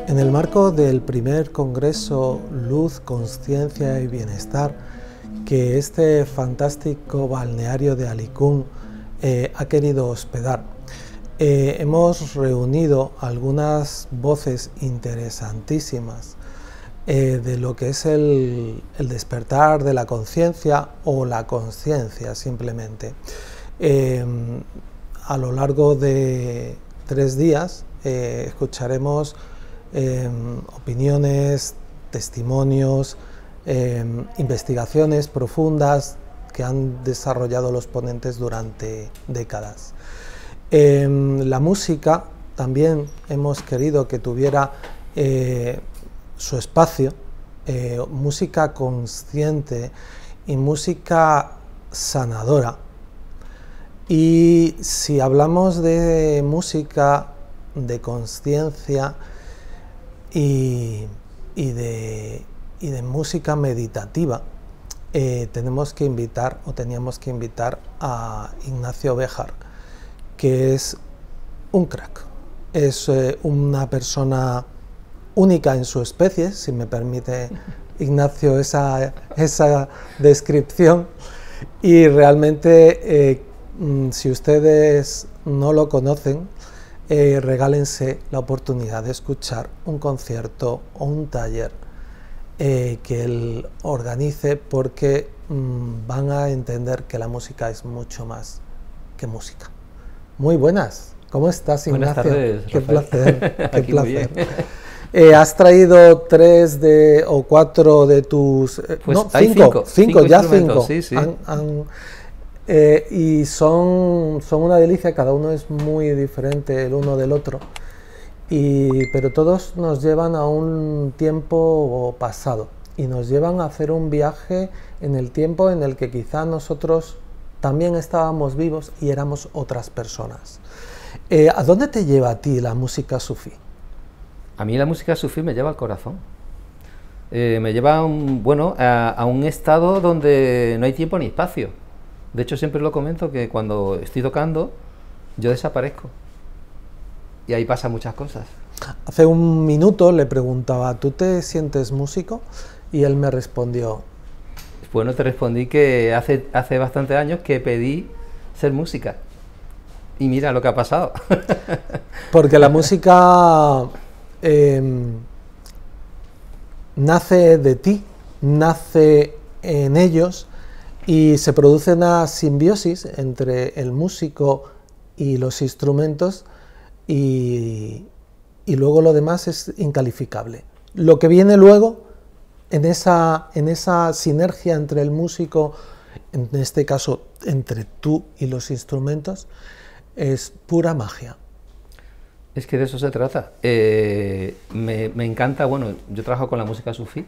En el marco del primer Congreso Luz, Conciencia y Bienestar que este fantástico balneario de Alicún ha querido hospedar, hemos reunido algunas voces interesantísimas de lo que es el despertar de la conciencia o la conciencia simplemente. A lo largo de 3 días escucharemos opiniones, testimonios, investigaciones profundas que han desarrollado los ponentes durante décadas. La música también hemos querido que tuviera su espacio, música consciente y música sanadora. Y si hablamos de música, de conciencia y de música meditativa, teníamos que invitar a Ignacio Béjar, que es un crack, es una persona única en su especie, si me permite Ignacio esa descripción, y realmente si ustedes no lo conocen, regálense la oportunidad de escuchar un concierto o un taller que él organice, porque van a entender que la música es mucho más que música. Muy buenas, ¿cómo estás, Ignacio? Buenas tardes, qué Rafael. placer, qué Aquí placer. Has traído 3 o 4 de tus... Pues no, hay 5, ya 5. Sí, sí. Y son una delicia, cada uno es muy diferente el uno del otro, pero todos nos llevan a un tiempo pasado y nos llevan a hacer un viaje en el tiempo en el que quizá nosotros también estábamos vivos y éramos otras personas. ¿A dónde te lleva a ti la música sufí? A mí la música sufí me lleva al corazón. Me lleva a un estado donde no hay tiempo ni espacio. De hecho, siempre lo comento que cuando estoy tocando, yo desaparezco. Y ahí pasan muchas cosas. Hace un minuto le preguntaba, ¿tú te sientes músico? Y él me respondió... Bueno, te respondí que hace bastantes años que pedí ser música. Y mira lo que ha pasado. Porque la música nace de ti, nace en ellos y se produce una simbiosis entre el músico y los instrumentos y luego lo demás es incalificable. Lo que viene luego, en esa sinergia entre el músico, en este caso entre tú y los instrumentos, es pura magia. Es que de eso se trata. Me encanta, bueno, yo trabajo con la música sufí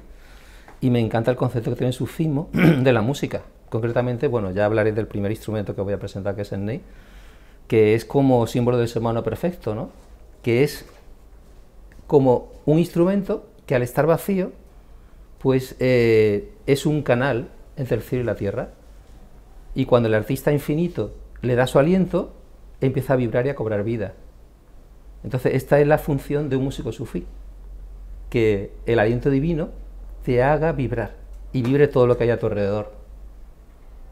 y me encanta el concepto que tiene el sufismo de la música. Concretamente, bueno, ya hablaré del primer instrumento que voy a presentar, que es el ney, que es como símbolo del ser humano perfecto, ¿no? Que es como un instrumento que al estar vacío, pues es un canal entre el cielo y la tierra. Y cuando el artista infinito le da su aliento, empieza a vibrar y a cobrar vida. Entonces, esta es la función de un músico sufí, que el aliento divino te haga vibrar y vibre todo lo que hay a tu alrededor.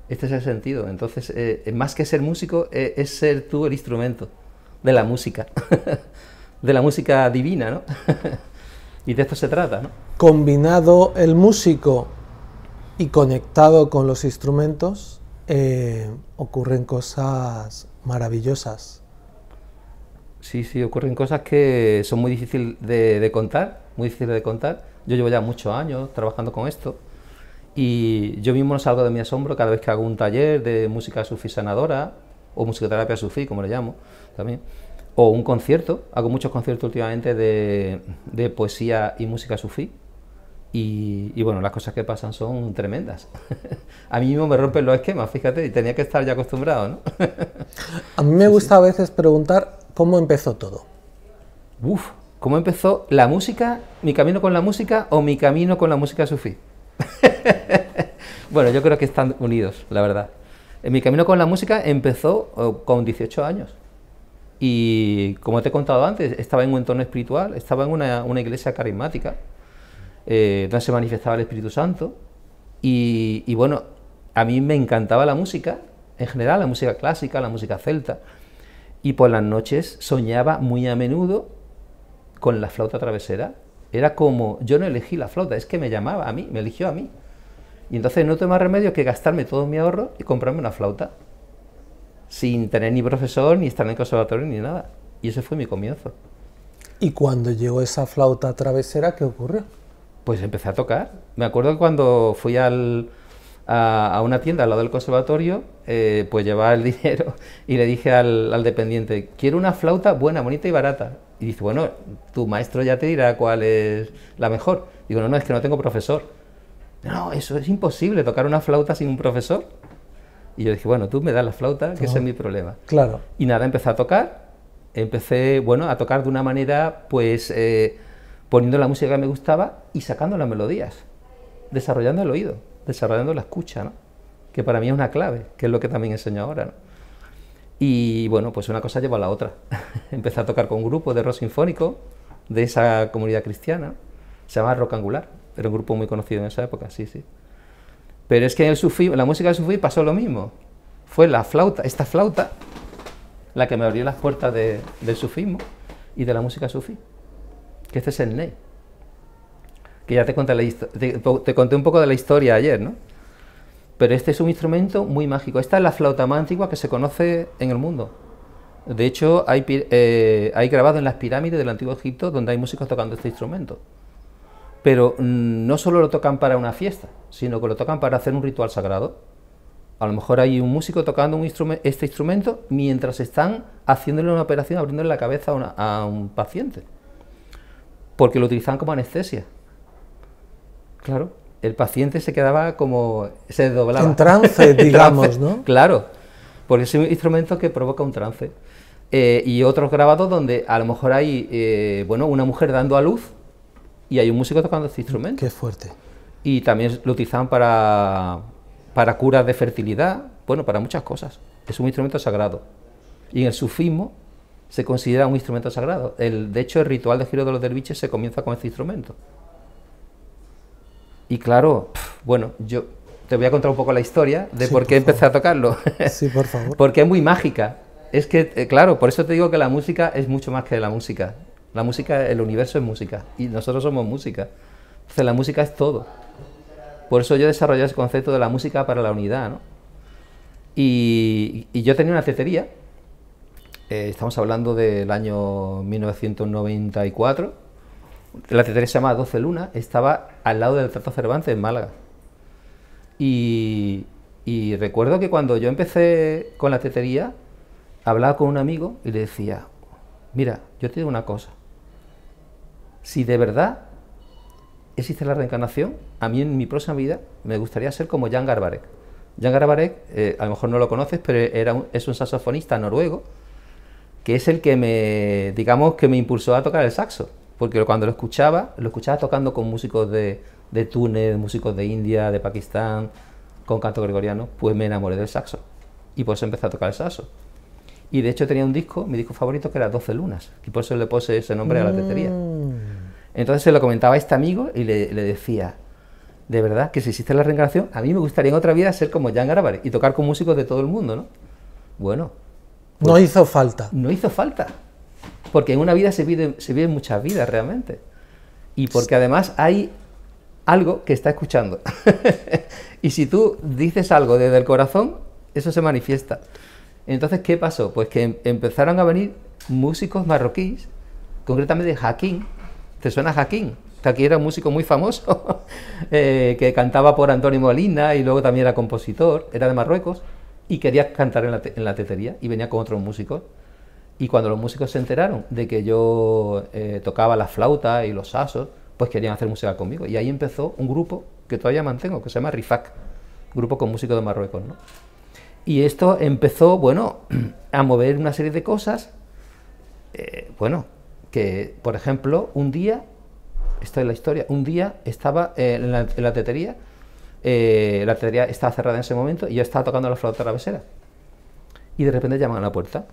Este es el sentido. Entonces, más que ser músico, es ser tú el instrumento de la música, de la música divina, ¿no? Y de esto se trata, ¿no? Combinado el músico y conectado con los instrumentos, ocurren cosas maravillosas. Sí, sí, ocurren cosas que son muy difíciles de contar, muy difíciles de contar. Yo llevo ya muchos años trabajando con esto y yo mismo no salgo de mi asombro cada vez que hago un taller de música sufí sanadora o musicoterapia sufí, como le llamo también, o un concierto. Hago muchos conciertos últimamente de poesía y música sufí y bueno, las cosas que pasan son tremendas. A mí mismo me rompen los esquemas, fíjate, y tenía que estar ya acostumbrado, ¿no? A mí me gusta a veces preguntar cómo empezó todo. ¿Cómo empezó la música, mi camino con la música o mi camino con la música sufí? Bueno, yo creo que están unidos, la verdad. Mi camino con la música empezó con 18 años. Y como te he contado antes, estaba en un entorno espiritual, estaba en una iglesia carismática, donde se manifestaba el Espíritu Santo. Y bueno, a mí me encantaba la música, en general, la música clásica, la música celta. Y por las noches soñaba muy a menudo con la flauta travesera. Era como, yo no elegí la flauta, es que me llamaba a mí, me eligió a mí. Y entonces no tuve más remedio que gastarme todo mi ahorro y comprarme una flauta, sin tener ni profesor, ni estar en el conservatorio, ni nada. Y ese fue mi comienzo. ¿Y cuando llegó esa flauta travesera, qué ocurrió? Pues empecé a tocar. Me acuerdo que cuando fui a una tienda al lado del conservatorio, pues llevaba el dinero y le dije al dependiente, quiero una flauta buena, bonita y barata. Y dice, bueno, tu maestro ya te dirá cuál es la mejor. Digo, no, es que no tengo profesor. No, eso es imposible, tocar una flauta sin un profesor. Y yo dije, bueno, tú me das la flauta, que ese es mi problema. Claro. Y nada, empecé a tocar. Empecé, bueno, a tocar de una manera, pues, poniendo la música que me gustaba y sacando las melodías, desarrollando el oído, desarrollando la escucha, ¿no? Que para mí es una clave, que es lo que también enseño ahora, ¿no? Y bueno, pues una cosa lleva a la otra. Empecé a tocar con un grupo de rock sinfónico de esa comunidad cristiana, se llama Rock Angular, era un grupo muy conocido en esa época, sí, sí. Pero es que en el sufí, en la música del sufí pasó lo mismo. Fue la flauta, esta flauta, la que me abrió las puertas del sufismo y de la música sufí. Que este es el ney. Que ya te conté un poco de la historia ayer, ¿no? Pero este es un instrumento muy mágico. Esta es la flauta más antigua que se conoce en el mundo. De hecho, hay grabado en las pirámides del Antiguo Egipto donde hay músicos tocando este instrumento. Pero no solo lo tocan para una fiesta, sino que lo tocan para hacer un ritual sagrado. A lo mejor hay un músico tocando este instrumento mientras están haciéndole una operación, abriéndole la cabeza a un paciente. Porque lo utilizaban como anestesia. Claro, el paciente se quedaba como, se desdoblaba. En trance, digamos, ¿no? Claro, porque es un instrumento que provoca un trance. Y otros grabados donde a lo mejor hay, bueno, una mujer dando a luz y hay un músico tocando este instrumento. Qué fuerte. Y también lo utilizaban para curas de fertilidad, bueno, para muchas cosas. Es un instrumento sagrado. Y en el sufismo se considera un instrumento sagrado. De hecho, el ritual de giro de los derviches se comienza con este instrumento. Y claro, bueno, yo te voy a contar un poco la historia de por qué empecé a tocarlo. Sí, por favor. Porque es muy mágica. Es que, claro, por eso te digo que la música es mucho más que la música. La música, el universo es música y nosotros somos música. Entonces la música es todo. Por eso yo desarrollé ese concepto de la música para la unidad, ¿no? Y yo tenía una tetería, estamos hablando del año 1994, la tetería se llama 12 Lunas, estaba al lado del Teatro Cervantes en Málaga. Y recuerdo que cuando yo empecé con la tetería, hablaba con un amigo y le decía, mira, yo te digo una cosa, si de verdad existe la reencarnación, a mí en mi próxima vida me gustaría ser como Jan Garbarek. Jan Garbarek, a lo mejor no lo conoces, pero es un saxofonista noruego, que es el que digamos, que me impulsó a tocar el saxo, porque cuando lo escuchaba tocando con músicos de Túnez, músicos de India, de Pakistán, con canto gregoriano, pues me enamoré del saxo, y por eso empecé a tocar el saxo. Y de hecho tenía un disco, mi disco favorito, que era 12 Lunas, y por eso le puse ese nombre a la tetería. Entonces se lo comentaba a este amigo y le decía, de verdad, que si existe la reencarnación, a mí me gustaría en otra vida ser como Jan Garbarek y tocar con músicos de todo el mundo, ¿no? Bueno. Pues, no hizo falta. No hizo falta, porque en una vida se viven muchas vidas realmente. Y porque además hay algo que está escuchando. Y si tú dices algo desde el corazón, eso se manifiesta. Entonces, ¿qué pasó? Pues que empezaron a venir músicos marroquíes, concretamente Hakim. ¿Te suena Hakim? Hakim era un músico muy famoso, que cantaba por Antonio Molina y luego también era compositor, era de Marruecos, y quería cantar en la tetería, y venía con otros músicos. Y cuando los músicos se enteraron de que yo tocaba la flauta y los sasos, pues querían hacer música conmigo. Y ahí empezó un grupo que todavía mantengo, que se llama Rifak, grupo con músicos de Marruecos, ¿no? Y esto empezó, bueno, a mover una serie de cosas, bueno, que, por ejemplo, un día, esta es la historia, un día estaba en la tetería estaba cerrada en ese momento y yo estaba tocando la flauta travesera. Y de repente llaman a la puerta.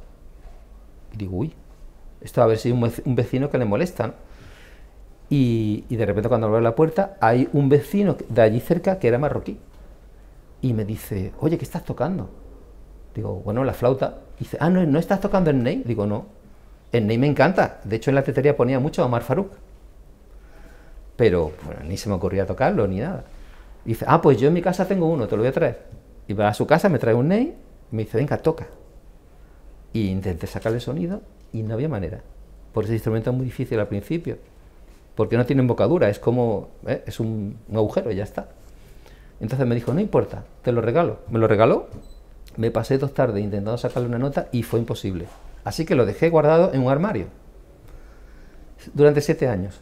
Y digo, uy, esto a ver si es un vecino que le molesta, ¿no? Y de repente cuando abro la puerta hay un vecino de allí cerca que era marroquí. Y me dice, oye, ¿qué estás tocando? Digo, bueno, la flauta. Y dice, ah, ¿no estás tocando el ney? Digo, no, el ney me encanta. De hecho, en la tetería ponía mucho a Omar Farouk. Pero, bueno, ni se me ocurría tocarlo, ni nada. Y dice, ah, pues yo en mi casa tengo uno, te lo voy a traer. Y va a su casa, me trae un ney, y me dice, venga, toca. Y intenté sacarle sonido, y no había manera. Porque ese instrumento es muy difícil al principio. Porque no tiene embocadura, es como, es un agujero y ya está. Entonces me dijo, no importa, te lo regalo. Me lo regaló, me pasé 2 tardes intentando sacarle una nota y fue imposible. Así que lo dejé guardado en un armario durante 7 años.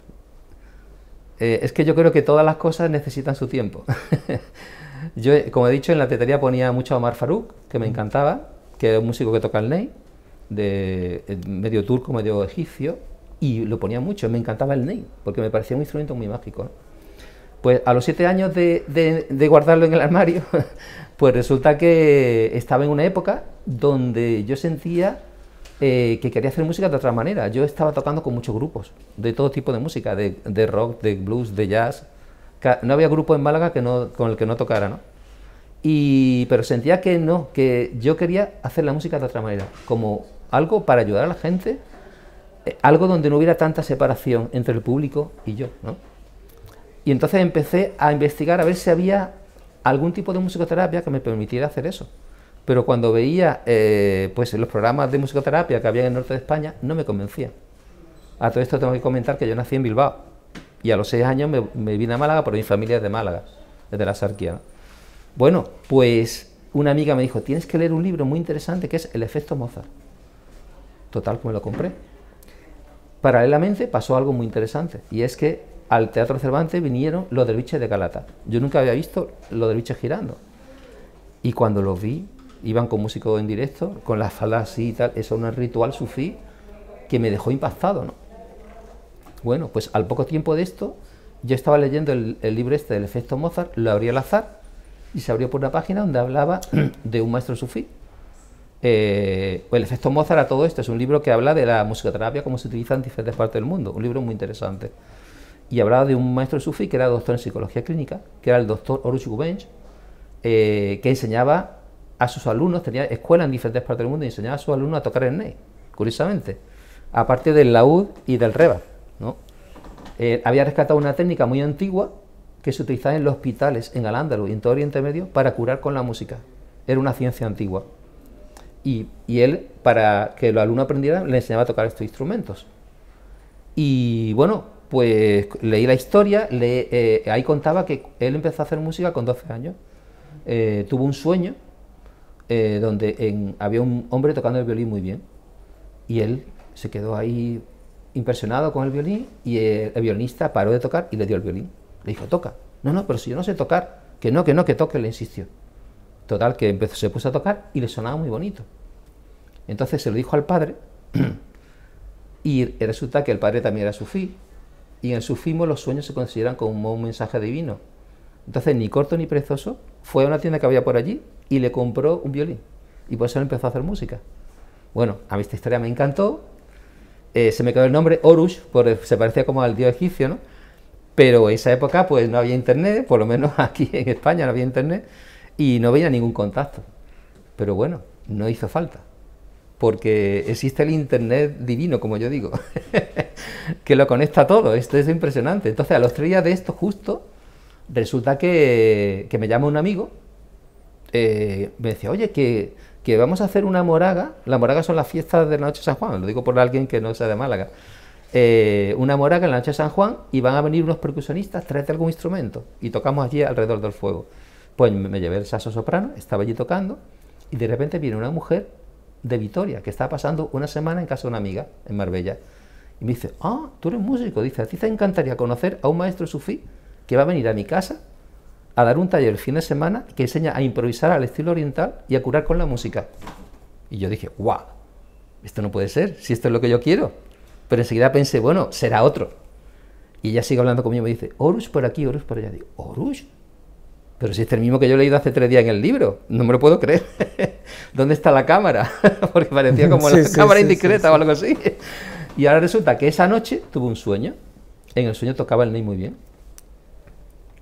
Es que yo creo que todas las cosas necesitan su tiempo. Yo, como he dicho, en la tetería ponía mucho a Omar Farouk, que me encantaba, que era un músico que toca el ney, medio turco, medio egipcio, y lo ponía mucho, me encantaba el ney, porque me parecía un instrumento muy mágico, ¿no? Pues a los 7 años de guardarlo en el armario, pues resulta que estaba en una época donde yo sentía que quería hacer música de otra manera. Yo estaba tocando con muchos grupos, de todo tipo de música, de rock, de blues, de jazz. No había grupo en Málaga con el que no tocara, ¿no? Pero sentía que no, que yo quería hacer la música de otra manera, como algo para ayudar a la gente, algo donde no hubiera tanta separación entre el público y yo, ¿no? Y entonces empecé a investigar a ver si había algún tipo de musicoterapia que me permitiera hacer eso. Pero cuando veía pues los programas de musicoterapia que había en el norte de España, no me convencía. A todo esto tengo que comentar que yo nací en Bilbao y a los 6 años me vine a Málaga porque mi familia es de Málaga, es de la Sarquía, ¿no? Bueno, pues una amiga me dijo, tienes que leer un libro muy interesante que es El efecto Mozart. Total, que me lo compré. Paralelamente pasó algo muy interesante y es que al Teatro Cervantes vinieron los derviches de Galata. Yo nunca había visto los derviches girando. Y cuando los vi, iban con músicos en directo, con las faldas así y tal. Eso es un ritual sufí que me dejó impactado, ¿no? Bueno, pues al poco tiempo de esto, yo estaba leyendo el libro este del efecto Mozart, lo abrí al azar y se abrió por una página donde hablaba de un maestro sufí. El efecto Mozart, a todo esto, es un libro que habla de la musicoterapia, cómo se utiliza en diferentes partes del mundo, un libro muy interesante. Y hablaba de un maestro sufí que era doctor en psicología clínica, que era el doctor Oruch Gubench, que enseñaba a sus alumnos, tenía escuela en diferentes partes del mundo y enseñaba a sus alumnos a tocar el ney, curiosamente, aparte del laúd y del rebab, ¿no? Había rescatado una técnica muy antigua que se utilizaba en los hospitales en Al-Ándalus y en todo Oriente Medio para curar con la música. Era una ciencia antigua. Y él, para que los alumnos aprendieran, le enseñaba a tocar estos instrumentos. Y bueno, pues leí la historia, ahí contaba que él empezó a hacer música con 12 años. Tuvo un sueño donde había un hombre tocando el violín muy bien. Y él se quedó ahí impresionado con el violín y el violinista paró de tocar y le dio el violín. Le dijo, toca. No, no, pero si yo no sé tocar. Que no, que toque, le insistió. Total, que se puso a tocar y le sonaba muy bonito. Entonces se lo dijo al padre y resulta que el padre también era sufí y en el sufismo los sueños se consideran como un mensaje divino. Entonces ni corto ni perezoso fue a una tienda que había por allí y le compró un violín y por eso él empezó a hacer música. Bueno, a mí esta historia me encantó, se me quedó el nombre Oruch, porque se parecía como al dios egipcio, ¿no? Pero en esa época pues no había internet, por lo menos aquí en España no había internet y no veía ningún contacto. Pero bueno, no hizo falta, porque existe el internet divino, como yo digo, que lo conecta todo. Esto es impresionante. Entonces a los 3 días de esto justo, resulta que me llama un amigo, me decía, oye, que vamos a hacer una moraga. Las moragas son las fiestas de la noche de San Juan, lo digo por alguien que no sea de Málaga. Una moraga en la noche de San Juan y van a venir unos percusionistas, tráete algún instrumento y tocamos allí alrededor del fuego. Pues me llevé el saxo soprano, estaba allí tocando y de repente viene una mujer de Vitoria que estaba pasando una semana en casa de una amiga en Marbella y me dice, ah, tú eres músico, dice, a ti te encantaría conocer a un maestro sufí que va a venir a mi casa a dar un taller el fin de semana que enseña a improvisar al estilo oriental y a curar con la música. Y yo dije, guau, esto no puede ser, si esto es lo que yo quiero. Pero enseguida pensé, bueno, será otro. Y ella sigue hablando conmigo y me dice, Oruch por aquí, Oruch por allá. Digo, ¿Oruch? Pero si este es el mismo que yo he leído hace 3 días en el libro, no me lo puedo creer. ¿Dónde está la cámara? Porque parecía como la cámara indiscreta o algo así. Y ahora resulta que esa noche tuve un sueño. En el sueño tocaba el ney muy bien.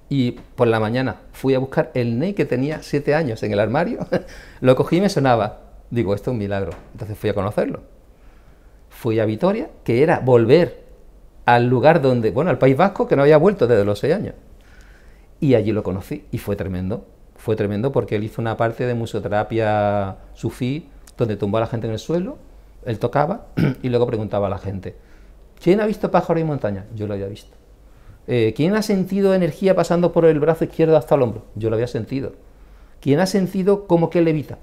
Y por la mañana fui a buscar el ney que tenía 7 años en el armario. Lo cogí y me sonaba. Digo, esto es un milagro. Entonces fui a conocerlo. Fui a Vitoria, que era volver al lugar donde, bueno, al País Vasco, que no había vuelto desde los 6 años. Y allí lo conocí y fue tremendo. Fue tremendo porque él hizo una parte de musicoterapia sufí, donde tumbó a la gente en el suelo, él tocaba y luego preguntaba a la gente, ¿quién ha visto pájaro y montaña? Yo lo había visto. ¿Quién ha sentido energía pasando por el brazo izquierdo hasta el hombro? Yo lo había sentido. ¿Quién ha sentido como que levita?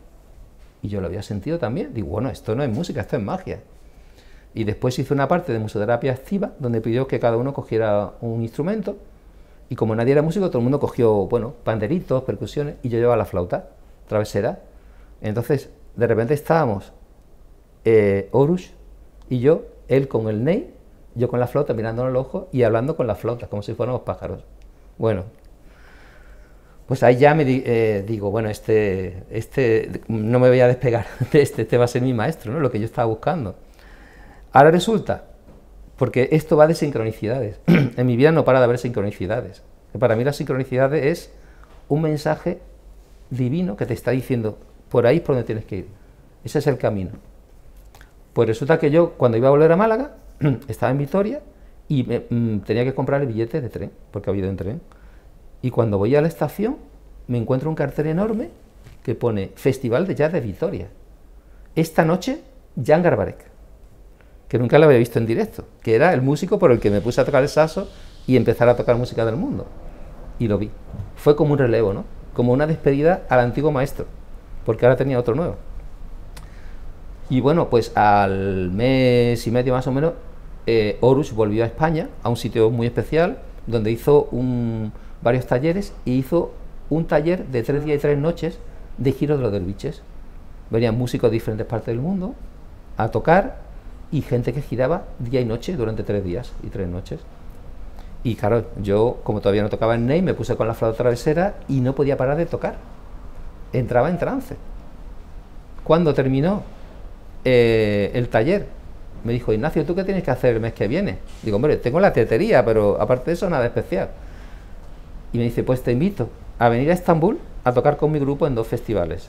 Y yo lo había sentido también. Digo, bueno, esto no es música, esto es magia. Y después hizo una parte de musicoterapia activa, donde pidió que cada uno cogiera un instrumento, y como nadie era músico, todo el mundo cogió, bueno, panderitos, percusiones, y yo llevaba la flauta travesera. Entonces, de repente estábamos Oruch y yo, él con el ney, yo con la flauta mirándonos los ojos y hablando con la flauta, como si fuéramos pájaros. Bueno, pues ahí ya me digo, bueno, este no me voy a despegar de este va a ser mi maestro, ¿no? Lo que yo estaba buscando. Ahora resulta, porque esto va de sincronicidades, en mi vida no para de haber sincronicidades. Para mí la sincronicidad es un mensaje divino que te está diciendo, por ahí es por donde tienes que ir, ese es el camino. Pues resulta que yo, cuando iba a volver a Málaga, estaba en Vitoria y tenía que comprar el billete de tren, porque había ido en tren. Y cuando voy a la estación, me encuentro un cartel enorme que pone Festival de Jazz de Vitoria. Esta noche, Jan Garbarek, que nunca lo había visto en directo, que era el músico por el que me puse a tocar el saxo y empezar a tocar música del mundo. Y lo vi. Fue como un relevo, ¿no? Como una despedida al antiguo maestro, porque ahora tenía otro nuevo. Y bueno, pues al mes y medio más o menos, Oruch volvió a España, a un sitio muy especial, donde hizo varios talleres, y hizo un taller de 3 días y 3 noches de giro de los derviches. Venían músicos de diferentes partes del mundo a tocar y gente que giraba día y noche durante 3 días y 3 noches. Y claro, yo como todavía no tocaba en Ney, me puse con la flauta travesera y no podía parar de tocar. Entraba en trance. Cuando terminó el taller, me dijo: Ignacio, ¿tú qué tienes que hacer el mes que viene? Digo: hombre, tengo la tetería, pero aparte de eso nada especial. Y me dice: pues te invito a venir a Estambul a tocar con mi grupo en 2 festivales.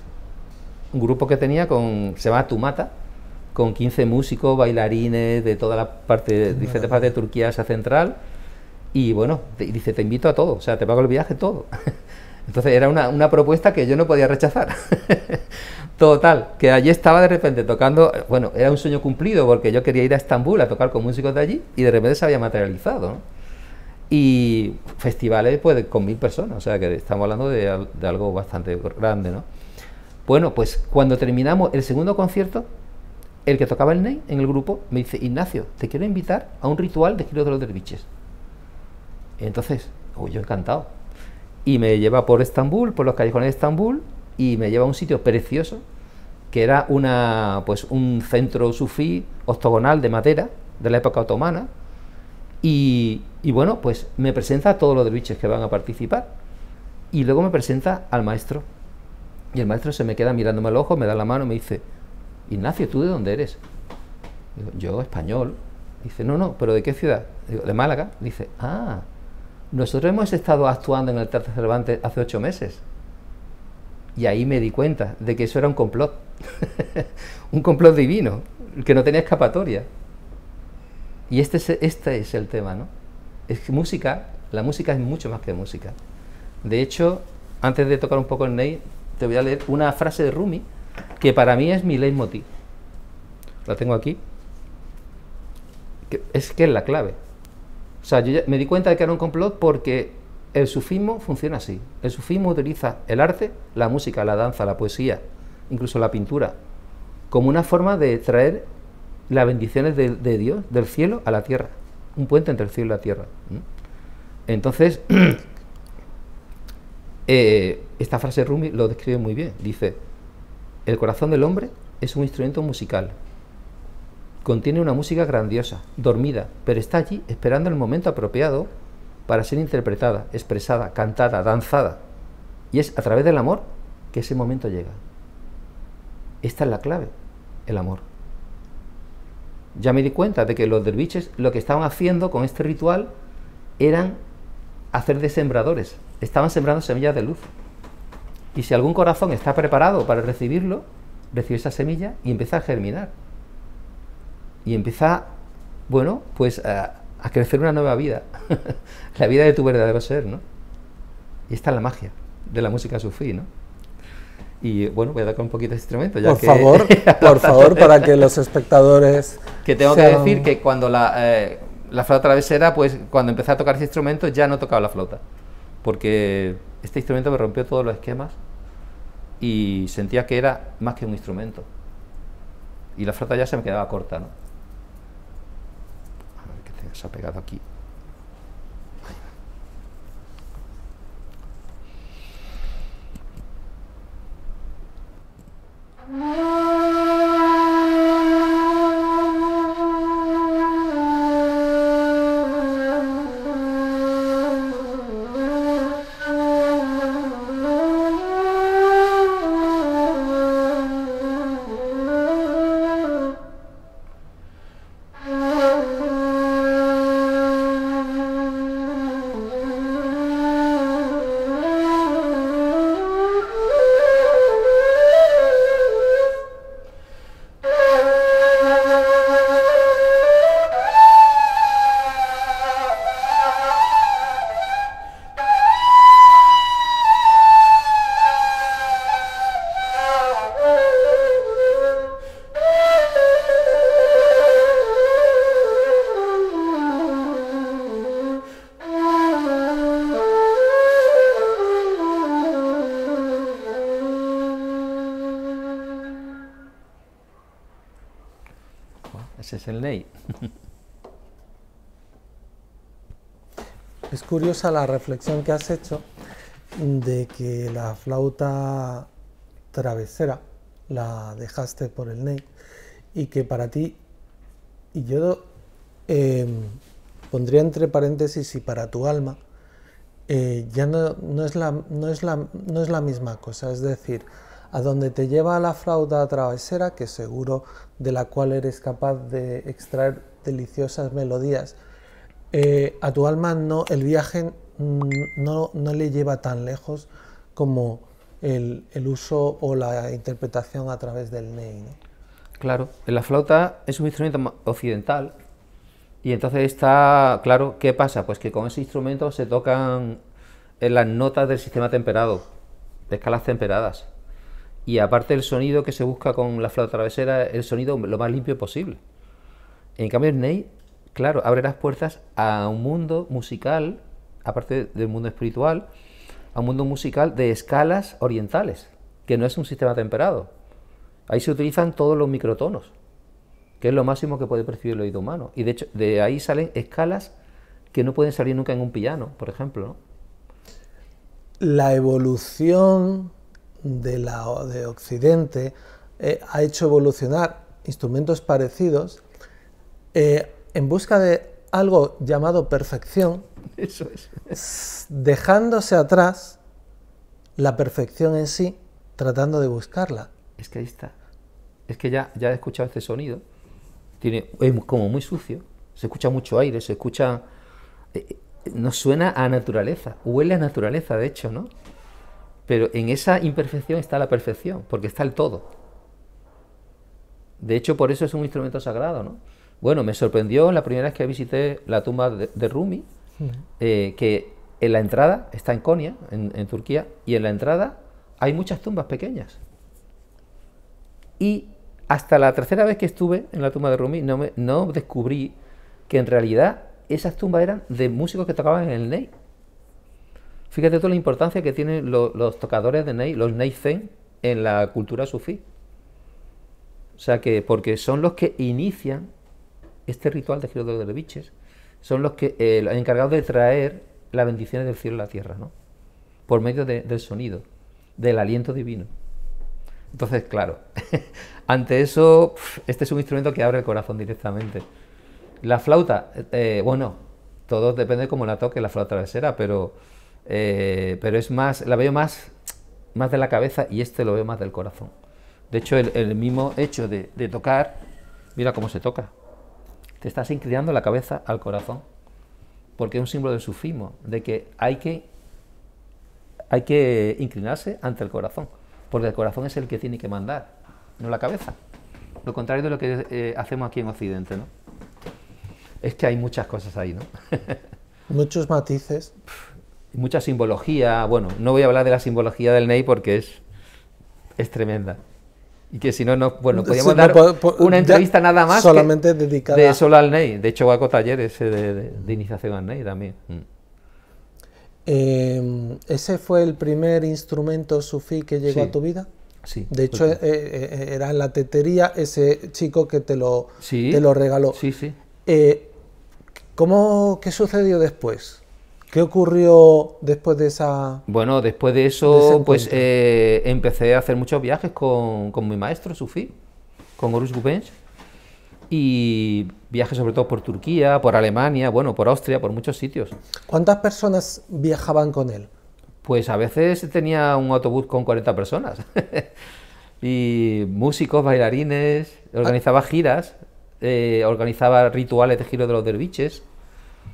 Un grupo que tenía se llama Tumata, con 15 músicos, bailarines de toda la parte, diferentes partes de Turquía, Asia Central. Y bueno, dice: te invito a todo, o sea, te pago el viaje, todo. Entonces era una propuesta que yo no podía rechazar. Total, que allí estaba de repente tocando, bueno, era un sueño cumplido porque yo quería ir a Estambul a tocar con músicos de allí y de repente se había materializado, ¿no? Y festivales pues con 1000 personas, o sea que estamos hablando de algo bastante grande, ¿no? Bueno, pues cuando terminamos el segundo concierto, el que tocaba el Ney en el grupo me dice: Ignacio, te quiero invitar a un ritual de Giro de los Derviches. Entonces, yo encantado. Y me lleva por Estambul, por los callejones de Estambul, y me lleva a un sitio precioso, que era un centro sufí octogonal de madera, de la época otomana, y bueno, pues me presenta a todos los derviches que van a participar, y luego me presenta al maestro, y el maestro se me queda mirándome al ojo, me da la mano y me dice: Ignacio, ¿tú de dónde eres? Digo: yo, español. Dice: no, ¿pero de qué ciudad? Digo: de Málaga. Dice: nosotros hemos estado actuando en el Teatro Cervantes hace 8 meses. Y ahí me di cuenta de que eso era un complot. Un complot divino, que no tenía escapatoria. Y este es el tema, ¿no? Es que la música es mucho más que música. De hecho, antes de tocar un poco el Ney, te voy a leer una frase de Rumi, que para mí es mi leitmotiv. La tengo aquí. Que es la clave. O sea, yo ya me di cuenta de que era un complot porque el sufismo funciona así. El sufismo utiliza el arte, la música, la danza, la poesía, incluso la pintura, como una forma de traer las bendiciones de Dios, del cielo a la tierra. Un puente entre el cielo y la tierra. Entonces, esta frase de Rumi lo describe muy bien. Dice: el corazón del hombre es un instrumento musical. Contiene una música grandiosa, dormida, pero está allí esperando el momento apropiado para ser interpretada, expresada, cantada, danzada. Y es a través del amor que ese momento llega. Esta es la clave, el amor. Ya me di cuenta de que los derviches lo que estaban haciendo con este ritual eran hacer de sembradores. Estaban sembrando semillas de luz. Y si algún corazón está preparado para recibirlo, recibe esa semilla y empieza a germinar. Y empieza, bueno, pues a crecer una nueva vida. La vida de tu verdadero ser, ¿no? Y esta es la magia de la música sufí, ¿no? Y bueno, voy a tocar un poquito de instrumento. Ya por favor, para que los espectadores... Que tengo que decir que cuando la flauta travesera, pues cuando empecé a tocar ese instrumento ya no tocaba la flauta. Porque este instrumento me rompió todos los esquemas y sentía que era más que un instrumento. Y la flauta ya se me quedaba corta, ¿no? A ver qué se ha pegado aquí. Ese es el Ney. Es curiosa la reflexión que has hecho de que la flauta travesera la dejaste por el Ney, y que para ti, y yo pondría entre paréntesis, y para tu alma, ya no es la misma cosa. Es decir, a donde te lleva la flauta travesera, que seguro de la cual eres capaz de extraer deliciosas melodías, a tu alma no, el viaje no le lleva tan lejos como el uso o la interpretación a través del Ney, ¿no? Claro, la flauta es un instrumento occidental y entonces está, claro, ¿qué pasa? Pues que con ese instrumento se tocan las notas del sistema temperado, de escalas temperadas. Y aparte el sonido que se busca con la flauta travesera, el sonido lo más limpio posible. En cambio el Ney, claro, abre las puertas a un mundo musical, aparte del mundo espiritual, a un mundo musical de escalas orientales, que no es un sistema temperado. Ahí se utilizan todos los microtonos, que es lo máximo que puede percibir el oído humano. Y de hecho, de ahí salen escalas que no pueden salir nunca en un piano, por ejemplo, ¿no? La evolución de Occidente ha hecho evolucionar instrumentos parecidos en busca de algo llamado perfección. Eso es. Dejándose atrás la perfección en sí, tratando de buscarla. Es que ahí está. Es que ya he escuchado este sonido. Es como muy sucio. Se escucha mucho aire, se escucha... nos suena a naturaleza. Huele a naturaleza, de hecho, ¿no? Pero en esa imperfección está la perfección, porque está el todo. De hecho, por eso es un instrumento sagrado, ¿no? Bueno, me sorprendió la primera vez que visité la tumba de Rumi, que en la entrada, está en Konya, en Turquía, y en la entrada hay muchas tumbas pequeñas. Y hasta la tercera vez que estuve en la tumba de Rumi no descubrí que en realidad esas tumbas eran de músicos que tocaban en el Ney. Fíjate toda la importancia que tienen los tocadores de Ney, los Ney Zen, en la cultura sufí. O sea que, porque son los que inician este ritual de giro de los derviches, son los que encargados de traer las bendiciones del cielo a la tierra, ¿no? Por medio del sonido, del aliento divino. Entonces, claro, ante eso, este es un instrumento que abre el corazón directamente. La flauta, bueno, todo depende de cómo la toque la flauta travesera, pero es más, la veo más de la cabeza y este lo veo más del corazón. De hecho, el mismo hecho de tocar, mira cómo se toca. Te estás inclinando la cabeza al corazón, porque es un símbolo del sufismo, de que hay que inclinarse ante el corazón, porque el corazón es el que tiene que mandar, no la cabeza. Lo contrario de lo que hacemos aquí en Occidente, ¿no? Es que hay muchas cosas ahí, ¿no? Muchos matices. Mucha simbología. Bueno, no voy a hablar de la simbología del Ney porque es tremenda. Y que si no, bueno, podríamos dar una entrevista nada más solamente dedicada de solo al Ney. De hecho, hago talleres de iniciación al Ney también. ¿Ese fue el primer instrumento sufí que llegó a tu vida? Sí. De hecho, era en la tetería ese chico que te lo regaló. Sí, sí. ¿Qué sucedió después? ¿Qué ocurrió después de esa...? Bueno, después de eso, pues empecé a hacer muchos viajes con mi maestro sufí, con Oruç Guvenç, y viajes sobre todo por Turquía, por Alemania, bueno, por Austria, por muchos sitios. ¿Cuántas personas viajaban con él? Pues a veces tenía un autobús con 40 personas, y músicos, bailarines, organizaba giras, organizaba rituales de giro de los derviches.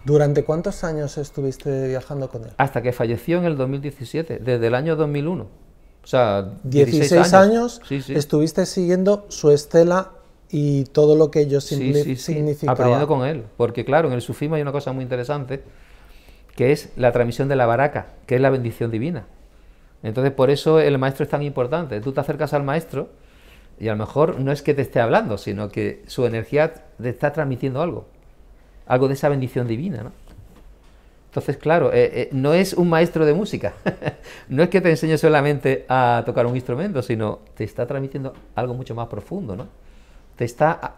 ¿Durante cuántos años estuviste viajando con él? Hasta que falleció en el 2017, desde el año 2001. O sea, 16 años sí, sí. Estuviste siguiendo su estela y todo lo que ello significaba. Aprendiendo con él, porque claro, en el sufismo hay una cosa muy interesante, que es la transmisión de la baraka, que es la bendición divina. Entonces, por eso el maestro es tan importante. Tú te acercas al maestro y a lo mejor no es que te esté hablando, sino que su energía te está transmitiendo algo de esa bendición divina, ¿no? Entonces, claro, no es un maestro de música, no es que te enseñe solamente a tocar un instrumento, sino te está transmitiendo algo mucho más profundo, ¿no? Te está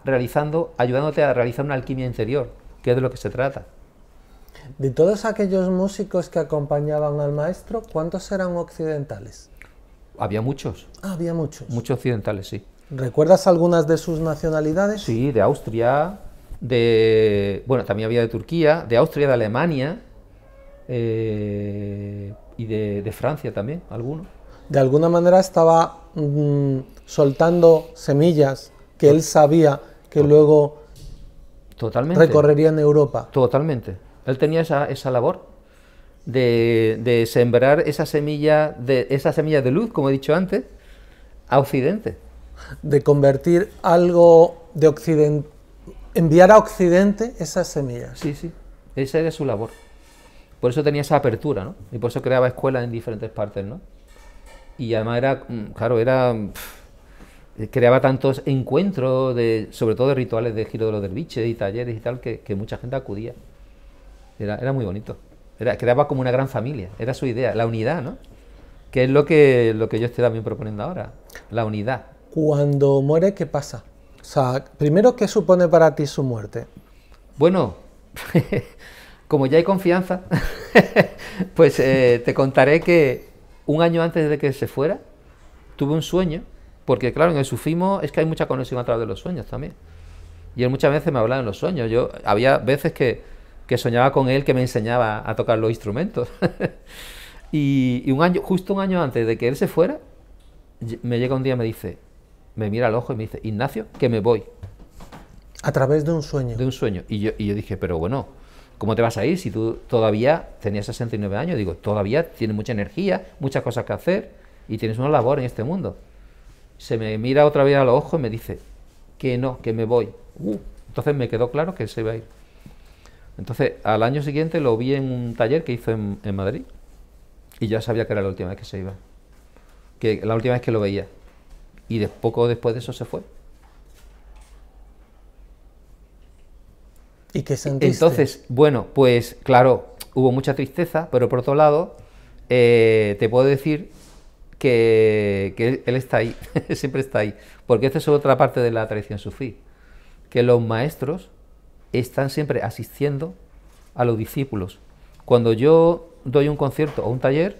ayudándote a realizar una alquimia interior, que es de lo que se trata. De todos aquellos músicos que acompañaban al maestro, ¿cuántos eran occidentales? Había muchos, Ah, había muchos. muchos occidentales, sí. ¿Recuerdas algunas de sus nacionalidades? Sí, de Austria, bueno, también había de Turquía, de Austria, de Alemania, y de Francia también, algunos. De alguna manera estaba soltando semillas que él sabía que luego Totalmente. recorrerían Europa. Totalmente. Él tenía esa labor de sembrar esa semilla de luz, como he dicho antes, a Occidente. De convertir algo de Occidente, enviar a Occidente esas semillas. Sí, sí. Esa era su labor. Por eso tenía esa apertura, ¿no? Y por eso creaba escuelas en diferentes partes, ¿no? Y además era, claro, creaba tantos encuentros, sobre todo de rituales de giro de los derviches y talleres y tal, que mucha gente acudía. Era muy bonito. Creaba como una gran familia, era su idea, la unidad, ¿no? Que es lo que yo estoy también proponiendo ahora, la unidad. Cuando muere, ¿qué pasa? O sea, primero, ¿qué supone para ti su muerte? Bueno, como ya hay confianza, pues te contaré que un año antes de que se fuera, tuve un sueño, porque claro, en el sufismo es que hay mucha conexión a través de los sueños también. Y él muchas veces me hablaba en los sueños. Había veces que soñaba con él, que me enseñaba a tocar los instrumentos. y justo un año antes de que él se fuera, me llega un día y me dice, me mira al ojo y me dice, Ignacio, que me voy. A través de un sueño. De un sueño. Y yo dije, pero bueno, ¿cómo te vas a ir si tú todavía tenías 69 años? Digo, todavía tienes mucha energía, muchas cosas que hacer y tienes una labor en este mundo. Se me mira otra vez a los ojos y me dice, que no, que me voy. Entonces me quedó claro que él se iba a ir. Entonces, al año siguiente lo vi en un taller que hizo en Madrid y ya sabía que era la última vez que se iba. Que la última vez que lo veía. Y poco después de eso se fue. ¿Y qué sentiste? Entonces, bueno, pues claro, hubo mucha tristeza, pero por otro lado, te puedo decir que él está ahí, siempre está ahí. Porque esta es otra parte de la tradición sufí, que los maestros están siempre asistiendo a los discípulos. Cuando yo doy un concierto o un taller,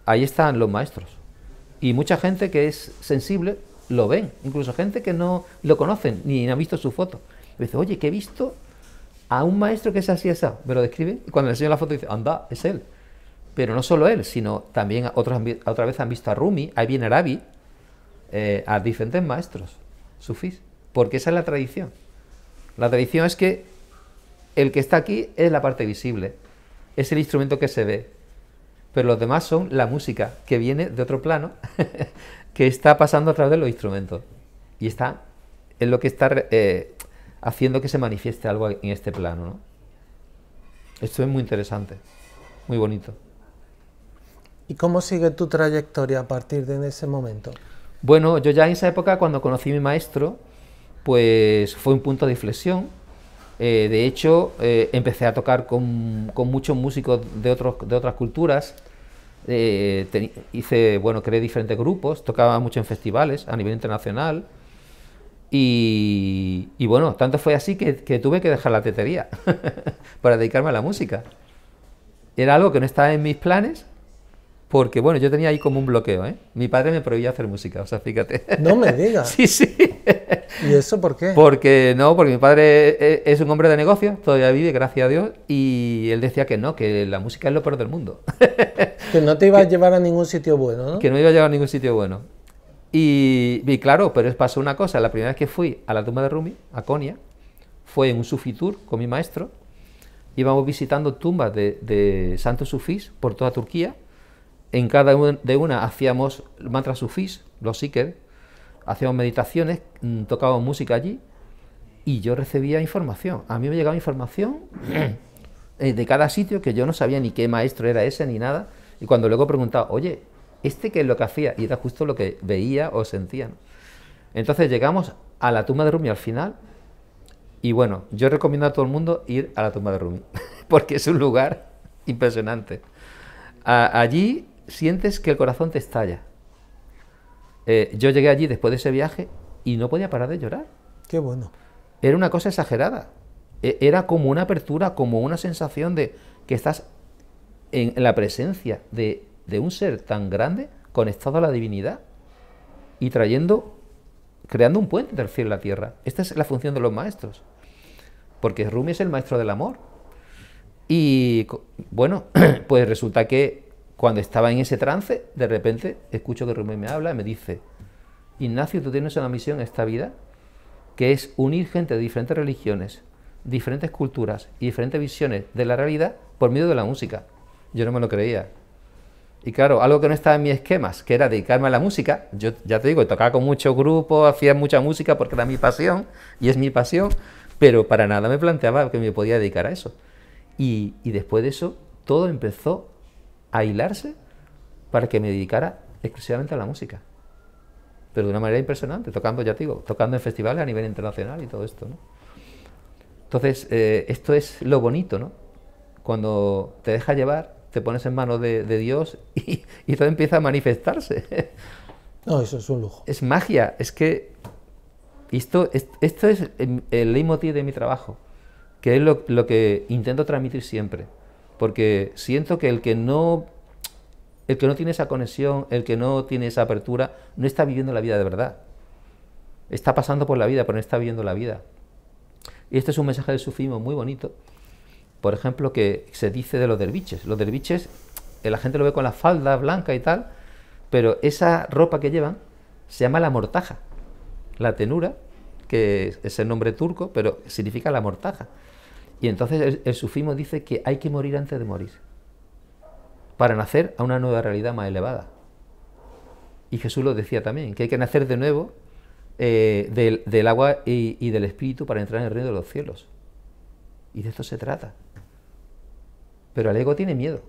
ahí están los maestros. Y mucha gente que es sensible lo ven, incluso gente que no lo conocen ni han visto su foto. Y dice, oye, que he visto a un maestro que es así, esa. Me lo describe y cuando le enseño la foto dice, anda, es él. Pero no solo él, sino también otra vez han visto a Rumi, a Ibn Arabi, a diferentes maestros sufís, porque esa es la tradición. La tradición es que el que está aquí es la parte visible, es el instrumento que se ve, pero los demás son la música que viene de otro plano, que está pasando a través de los instrumentos, y es lo que está haciendo que se manifieste algo en este plano, ¿no? Esto es muy interesante, muy bonito. ¿Y cómo sigue tu trayectoria a partir de ese momento? Bueno, yo ya en esa época, cuando conocí a mi maestro, pues fue un punto de inflexión. De hecho, empecé a tocar con muchos músicos de otras culturas. Creé diferentes grupos, tocaba mucho en festivales a nivel internacional. Y bueno, tanto fue así que tuve que dejar la tetería para dedicarme a la música. Era algo que no estaba en mis planes, porque bueno, yo tenía ahí como un bloqueo, ¿eh? Mi padre me prohibía hacer música, o sea, fíjate. No me digas. Sí, sí. ¿Y eso por qué? Porque mi padre es un hombre de negocios, todavía vive, gracias a Dios, y él decía que no, que la música es lo peor del mundo. Que no te iba a llevar a ningún sitio bueno, ¿no? Que no iba a llegar a ningún sitio bueno. Y claro, pero pasó una cosa, la primera vez que fui a la tumba de Rumi, a Konya, fue en un sufi tour con mi maestro, íbamos visitando tumbas de santos sufís por toda Turquía. En cada una hacíamos mantras sufís, los sikher, hacíamos meditaciones, tocábamos música allí y yo recibía información. A mí me llegaba información de cada sitio que yo no sabía ni qué maestro era ese ni nada. Y cuando luego preguntaba, oye, ¿este qué es lo que hacía? Y era justo lo que veía o sentía, ¿no? Entonces llegamos a la tumba de Rumi al final y bueno, yo recomiendo a todo el mundo ir a la tumba de Rumi porque es un lugar impresionante. Allí sientes que el corazón te estalla. Yo llegué allí después de ese viaje y no podía parar de llorar. Qué bueno. Era una cosa exagerada. Era como una apertura, como una sensación de que estás en la presencia de un ser tan grande conectado a la divinidad y creando un puente entre el cielo y la tierra. Esta es la función de los maestros, porque Rumi es el maestro del amor. Y bueno, pues resulta que cuando estaba en ese trance, de repente escucho que Rumi me habla y me dice: Ignacio, tú tienes una misión en esta vida, que es unir gente de diferentes religiones, diferentes culturas y diferentes visiones de la realidad por medio de la música. Yo no me lo creía. Y claro, algo que no estaba en mis esquemas, que era dedicarme a la música. Yo ya te digo, tocaba con muchos grupos, hacía mucha música porque era mi pasión, y es mi pasión, pero para nada me planteaba que me podía dedicar a eso. Y después de eso, todo empezó a hilarse para que me dedicara exclusivamente a la música. Pero de una manera impresionante, tocando, ya te digo, tocando en festivales a nivel internacional y todo esto, ¿no? Entonces, esto es lo bonito, ¿no? Cuando te dejas llevar, te pones en manos de Dios y todo empieza a manifestarse. No, eso es un lujo. Es magia, es que esto es el leitmotiv de mi trabajo, que es lo que intento transmitir siempre, porque siento que el que no tiene esa conexión, el que no tiene esa apertura, no está viviendo la vida de verdad. Está pasando por la vida, pero no está viviendo la vida. Y este es un mensaje del sufismo muy bonito, por ejemplo, que se dice de los derviches. Los derviches, la gente lo ve con la falda blanca y tal, pero esa ropa que llevan se llama la mortaja. La tenura, que es el nombre turco, pero significa la mortaja. Y entonces el sufismo dice que hay que morir antes de morir, para nacer a una nueva realidad más elevada. Y Jesús lo decía también, que hay que nacer de nuevo del agua y del espíritu para entrar en el reino de los cielos. Y de esto se trata. Pero el ego tiene miedo.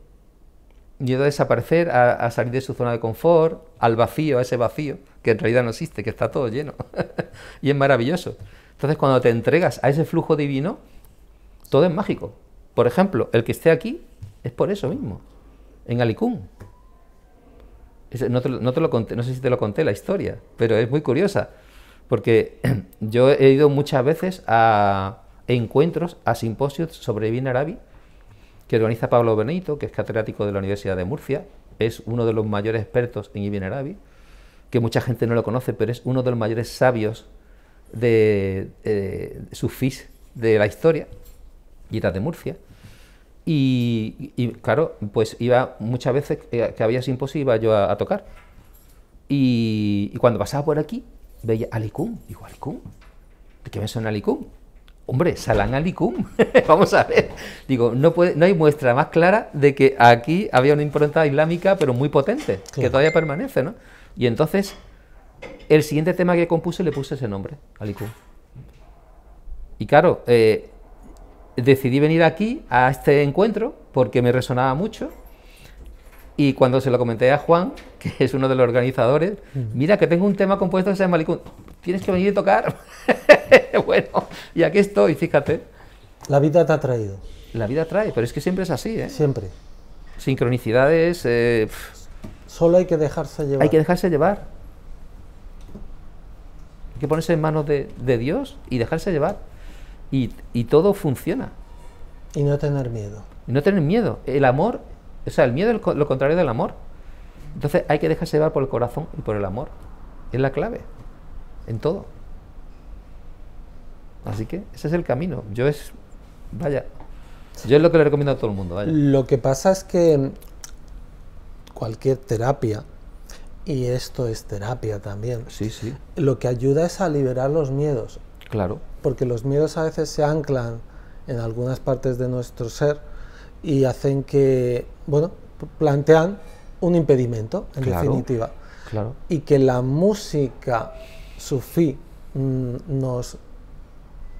Miedo a desaparecer, a salir de su zona de confort, al vacío, a ese vacío, que en realidad no existe, que está todo lleno. Y es maravilloso. Entonces, cuando te entregas a ese flujo divino, todo es mágico. Por ejemplo, el que esté aquí es por eso mismo, en Alicún. No te lo conté, no sé si te lo conté la historia, pero es muy curiosa, porque yo he ido muchas veces a encuentros, a simposios sobre Ibn Arabi, que organiza Pablo Benito, que es catedrático de la Universidad de Murcia, es uno de los mayores expertos en Ibn Arabi, que mucha gente no lo conoce, pero es uno de los mayores sabios sufís de la historia, y era de Murcia. Y claro, pues iba muchas veces que había simposio, iba yo a tocar. Y cuando pasaba por aquí, veía Alicún. Digo, ¿Alicún? ¿De qué me suena Alicún? Hombre, Salán Alicún. Vamos a ver. Digo, no hay muestra más clara de que aquí había una impronta islámica, pero muy potente, claro, que todavía permanece, ¿no? Y entonces, el siguiente tema que compuse le puse ese nombre, Alicún. Y claro, decidí venir aquí a este encuentro porque me resonaba mucho, y cuando se lo comenté a Juan, que es uno de los organizadores, mira que tengo un tema compuesto que se llama Alicún, tienes que venir a tocar. Bueno, y aquí estoy, fíjate. La vida te ha traído. La vida trae, pero es que siempre es así, ¿eh? Siempre. Sincronicidades. Solo hay que dejarse llevar. Hay que dejarse llevar. Hay que ponerse en manos de Dios y dejarse llevar. Y todo funciona. Y no tener miedo. Y no tener miedo. El amor, o sea, el miedo es lo contrario del amor. Entonces hay que dejarse llevar por el corazón y por el amor. Es la clave. En todo. Así que ese es el camino. Yo es lo que le recomiendo a todo el mundo. Vaya. Lo que pasa es que cualquier terapia, y esto es terapia también, sí, sí, lo que ayuda es a liberar los miedos. Claro. Porque los miedos a veces se anclan en algunas partes de nuestro ser y hacen que, bueno, plantean un impedimento, en definitiva. Claro. Y que la música sufí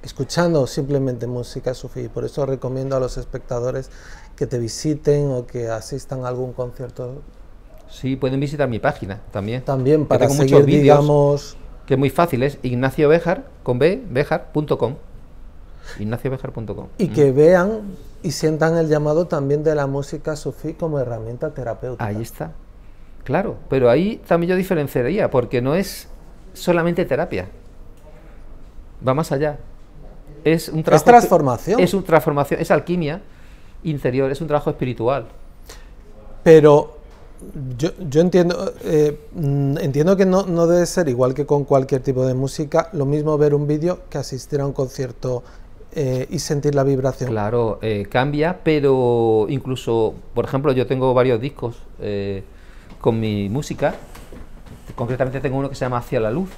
escuchando simplemente música sufí, por eso recomiendo a los espectadores que te visiten o que asistan a algún concierto. Sí, pueden visitar mi página también. También para seguir, digamos... Que es muy fácil, es Ignacio Béjar, con B, Béjar.com. IgnacioBéjar.com. Y que vean y sientan el llamado también de la música sufí como herramienta terapéutica. Ahí está. Claro, pero ahí también yo diferenciaría, porque no es solamente terapia. Va más allá. Es un trabajo, es transformación. Es una transformación, es alquimia interior, es un trabajo espiritual. Pero Yo entiendo, entiendo que no debe ser igual que con cualquier tipo de música, lo mismo ver un vídeo que asistir a un concierto y sentir la vibración. Claro, cambia, pero incluso, por ejemplo, yo tengo varios discos con mi música. Concretamente tengo uno que se llama Hacia la Luz,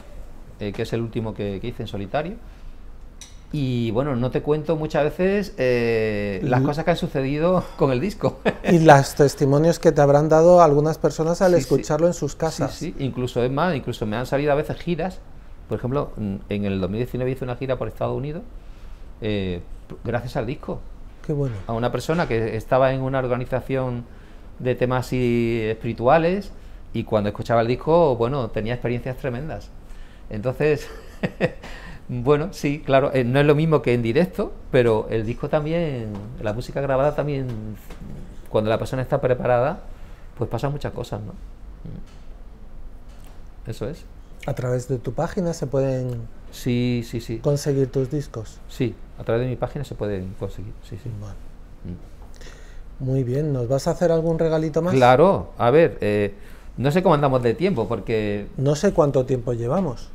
que es el último que hice en solitario. Y bueno, no te cuento muchas veces las cosas que han sucedido con el disco. Y los testimonios que te habrán dado algunas personas al Sí, escucharlo en sus casas. Sí, sí, incluso es más, incluso me han salido a veces giras. Por ejemplo, en el 2019 hice una gira por Estados Unidos gracias al disco. Qué bueno. A una persona que estaba en una organización de temas así espirituales y cuando escuchaba el disco, bueno, tenía experiencias tremendas. Entonces, bueno, sí, claro, no es lo mismo que en directo, pero el disco también, la música grabada también, cuando la persona está preparada, pues pasan muchas cosas, ¿no? Eso es. A través de tu página se pueden Sí, sí, sí. conseguir tus discos. Sí, a través de mi página se pueden conseguir, sí, sí. Vale. Muy bien, ¿nos vas a hacer algún regalito más? Claro, a ver, no sé cómo andamos de tiempo, porque... No sé cuánto tiempo llevamos.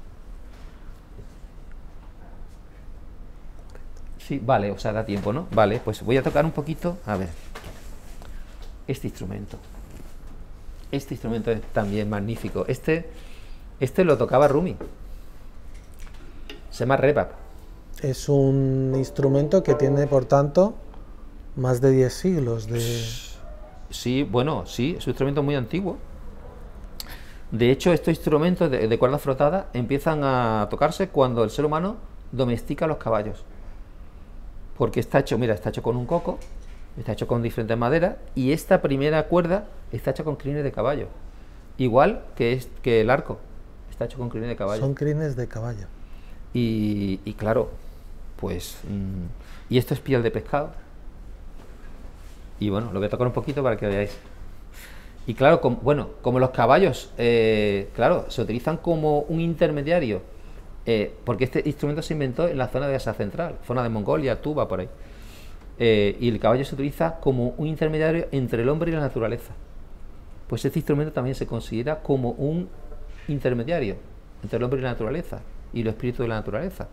Sí, vale, o sea, da tiempo, ¿no? Vale, pues voy a tocar un poquito, a ver, este instrumento. Este instrumento es también magnífico. Este lo tocaba Rumi. Se llama rebab. Es un instrumento que tiene, por tanto, más de 10 siglos de... Sí, bueno, sí, es un instrumento muy antiguo. De hecho, estos instrumentos de cuerda frotada empiezan a tocarse cuando el ser humano domestica a los caballos. Porque está hecho, mira, está hecho con un coco, está hecho con diferentes maderas, y esta primera cuerda está hecha con crines de caballo. Igual que el arco, está hecho con crines de caballo. Son crines de caballo. Y claro, pues... y esto es piel de pescado. Y bueno, lo voy a tocar un poquito para que veáis. Y claro, como los caballos, claro, se utilizan como un intermediario, porque este instrumento se inventó en la zona de Asia Central, zona de Mongolia, Tuva, por ahí. Y el caballo se utiliza como un intermediario entre el hombre y la naturaleza. Pues este instrumento también se considera como un intermediario entre el hombre y la naturaleza, y los espíritus de la naturaleza.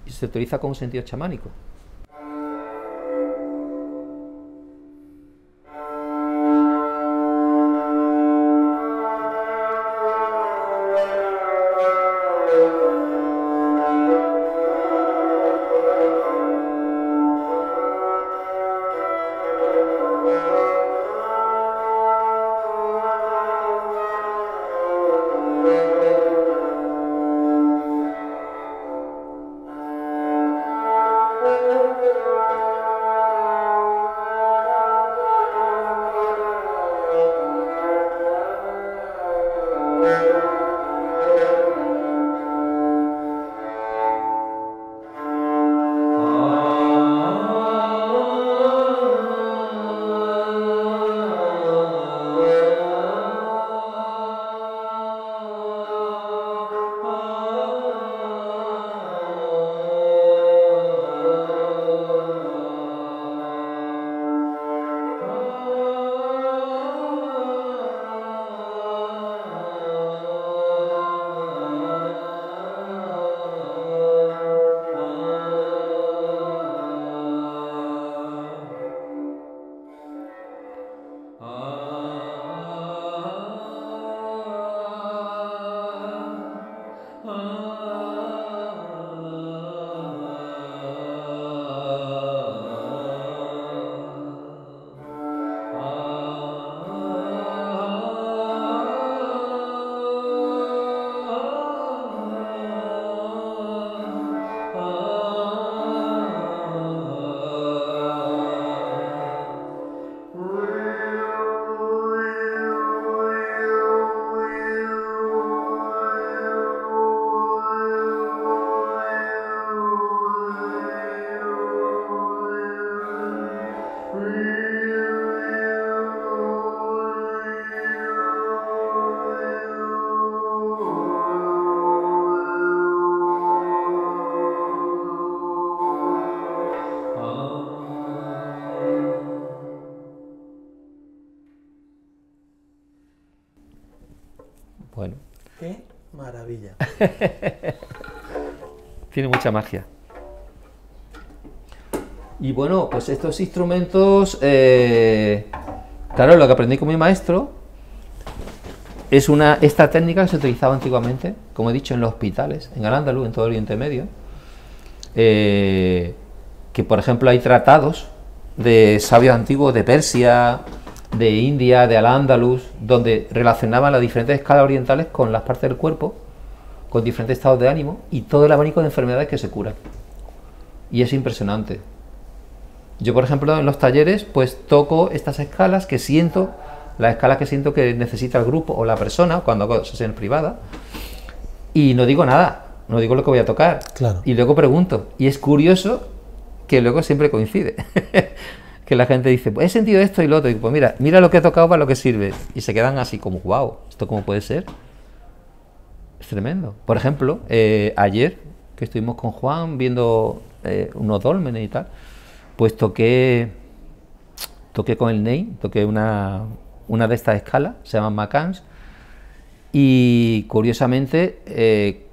Y se utiliza con un sentido chamánico. Bueno. ¡Qué maravilla! Tiene mucha magia. Y bueno, pues estos instrumentos, claro, lo que aprendí con mi maestro es esta técnica que se utilizaba antiguamente, como he dicho, en los hospitales, en Al-Ándalus, en todo Oriente Medio, que por ejemplo hay tratados de sabios antiguos de Persia, de India, de Al-Ándalus, donde relacionaban las diferentes escalas orientales con las partes del cuerpo, con diferentes estados de ánimo y todo el abanico de enfermedades que se curan. Y es impresionante. Yo, por ejemplo, en los talleres, pues toco estas escalas que siento, las escalas que siento que necesita el grupo o la persona, cuando hago sesión privada, y no digo nada, no digo lo que voy a tocar. Claro. Y luego pregunto. Y es curioso que luego siempre coincide. Que la gente dice, pues he sentido esto y lo otro. Y pues mira lo que he tocado para lo que sirve. Y se quedan así como, wow, ¿esto cómo puede ser? Es tremendo. Por ejemplo, ayer que estuvimos con Juan viendo unos dólmenes y tal, pues toqué con el Ney, toqué una de estas escalas, se llaman Macans, y curiosamente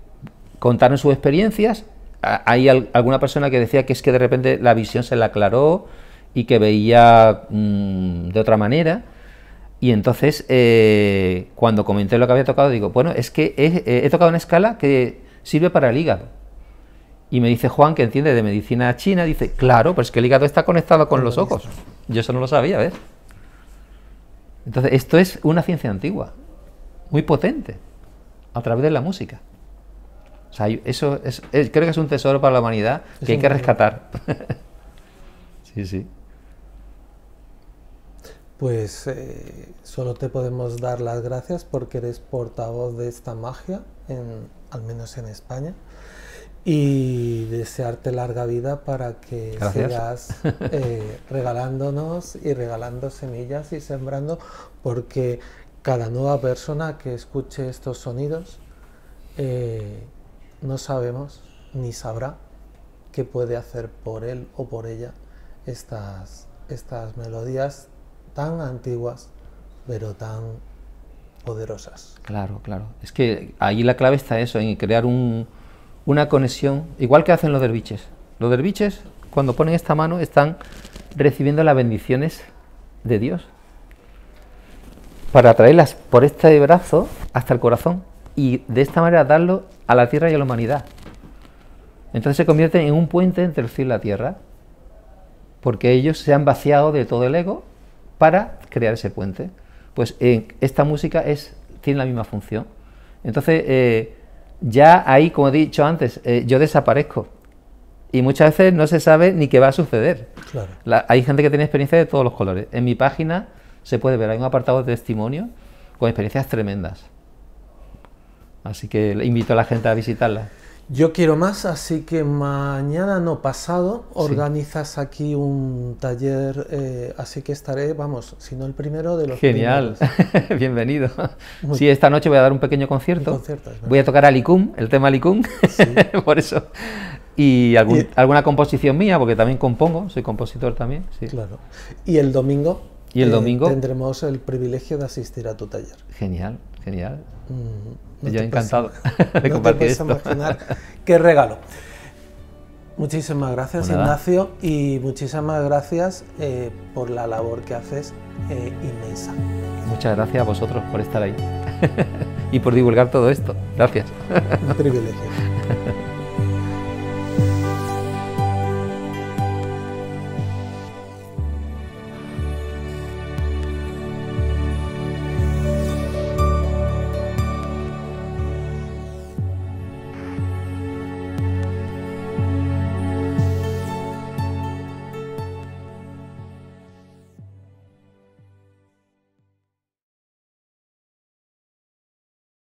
contaron sus experiencias. Hay alguna persona que decía que es que de repente la visión se le aclaró y que veía de otra manera. Y entonces, cuando comenté lo que había tocado, digo, bueno, es que he tocado una escala que sirve para el hígado. Y me dice Juan, que entiende de medicina china, dice, claro, pero es que el hígado está conectado con los ojos. Yo eso no lo sabía, ¿ves? Entonces, esto es una ciencia antigua, muy potente, a través de la música. O sea, eso creo que es un tesoro para la humanidad que hay que rescatar. Sí, sí. Pues solo te podemos dar las gracias porque eres portavoz de esta magia, al menos en España, y desearte larga vida para que sigas regalándonos y regalando semillas y sembrando, porque cada nueva persona que escuche estos sonidos no sabemos ni sabrá qué puede hacer por él o por ella estas melodías tan antiguas pero tan poderosas. Claro, claro. Es que ahí la clave está eso, en crear una conexión, igual que hacen los derviches. Los derviches, cuando ponen esta mano, están recibiendo las bendiciones de Dios para traerlas por este brazo hasta el corazón y de esta manera darlo a la tierra y a la humanidad. Entonces se convierten en un puente entre el cielo y la tierra, porque ellos se han vaciado de todo el ego para crear ese puente. Pues esta música tiene la misma función. Entonces, ya ahí, como he dicho antes, yo desaparezco. Y muchas veces no se sabe ni qué va a suceder. Claro. Hay gente que tiene experiencias de todos los colores. En mi página se puede ver, hay un apartado de testimonio con experiencias tremendas. Así que le invito a la gente a visitarla. Yo quiero más, así que mañana, no pasado, organizas aquí un taller, así que estaré, vamos, si no el primero de los Genial, bienvenido. Sí, esta noche voy a dar un pequeño concierto. Voy a tocar Alicum, el tema Alicum, sí. Por eso. Y alguna composición mía, porque también compongo, soy compositor también. Sí. Claro. Y el domingo, domingo tendremos el privilegio de asistir a tu taller. Genial, genial. No yo encantado de compartir esto. No te puedes imaginar qué regalo. Muchísimas gracias, pues Ignacio, y muchísimas gracias por la labor que haces inmensa. Muchas gracias a vosotros por estar ahí y por divulgar todo esto. Gracias. Un privilegio.